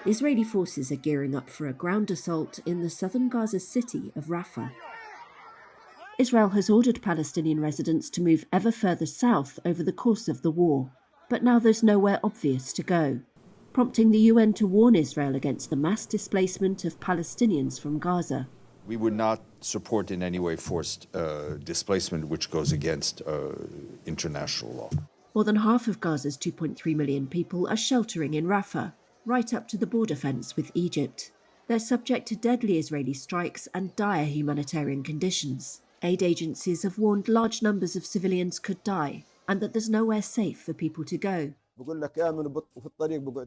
Israeli forces are gearing up for a ground assault in the southern Gaza city of Rafah. Israel has ordered Palestinian residents to move ever further south over the course of the war, but now there's nowhere obvious to go, prompting the UN to warn Israel against the mass displacement of Palestinians from Gaza. We would not support in any way forced displacement which goes against international law. More than half of Gaza's 2.3 million people are sheltering in Rafah, right up to the border fence with Egypt. They're subject to deadly Israeli strikes and dire humanitarian conditions. Aid agencies have warned large numbers of civilians could die and that there's nowhere safe for people to go.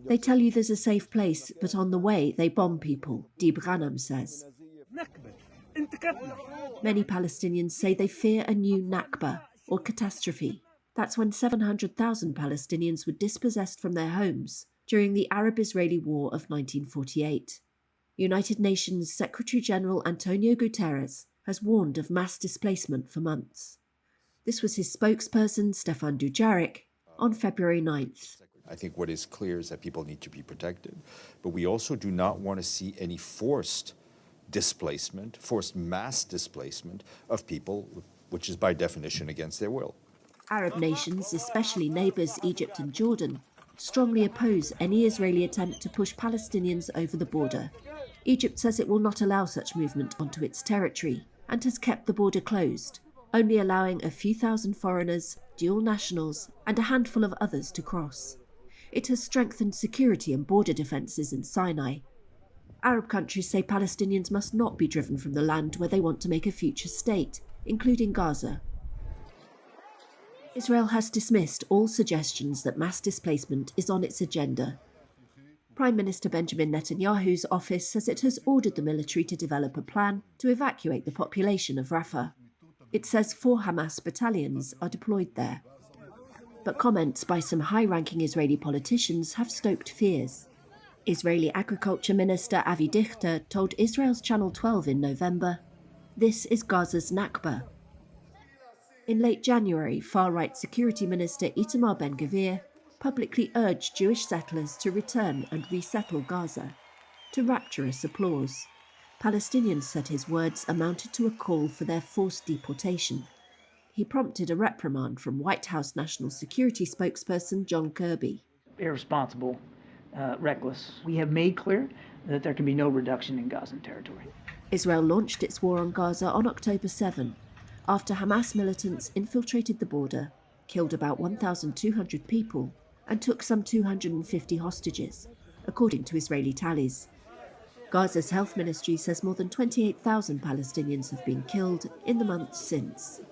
They tell you there's a safe place, but on the way they bomb people, Deeb Ghanem says. Many Palestinians say they fear a new Nakba, or catastrophe. That's when 700,000 Palestinians were dispossessed from their homes during the Arab-Israeli War of 1948. United Nations Secretary-General Antonio Guterres has warned of mass displacement for months. This was his spokesperson, Stefan Dujarric, on February 9th. I think what is clear is that people need to be protected, but we also do not want to see any forced displacement, forced mass displacement of people, which is by definition against their will. Arab nations, especially neighbours Egypt and Jordan, strongly oppose any Israeli attempt to push Palestinians over the border. Egypt says it will not allow such movement onto its territory and has kept the border closed, only allowing a few thousand foreigners, dual nationals, and a handful of others to cross. It has strengthened security and border defences in Sinai. Arab countries say Palestinians must not be driven from the land where they want to make a future state, including Gaza. Israel has dismissed all suggestions that mass displacement is on its agenda. Prime Minister Benjamin Netanyahu's office says it has ordered the military to develop a plan to evacuate the population of Rafah. It says 4 Hamas battalions are deployed there. But comments by some high-ranking Israeli politicians have stoked fears. Israeli Agriculture Minister Avi Dichter told Israel's Channel 12 in November, "This is Gaza's Nakba." In late January, far-right Security Minister Itamar Ben-Gvir publicly urged Jewish settlers to return and resettle Gaza, to rapturous applause. Palestinians said his words amounted to a call for their forced deportation. He prompted a reprimand from White House National Security spokesperson John Kirby. Irresponsible, reckless. We have made clear that there can be no reduction in Gazan territory. Israel launched its war on Gaza on October 7, after Hamas militants infiltrated the border, killed about 1,200 people, and took some 250 hostages, according to Israeli tallies. Gaza's health ministry says more than 28,000 Palestinians have been killed in the months since.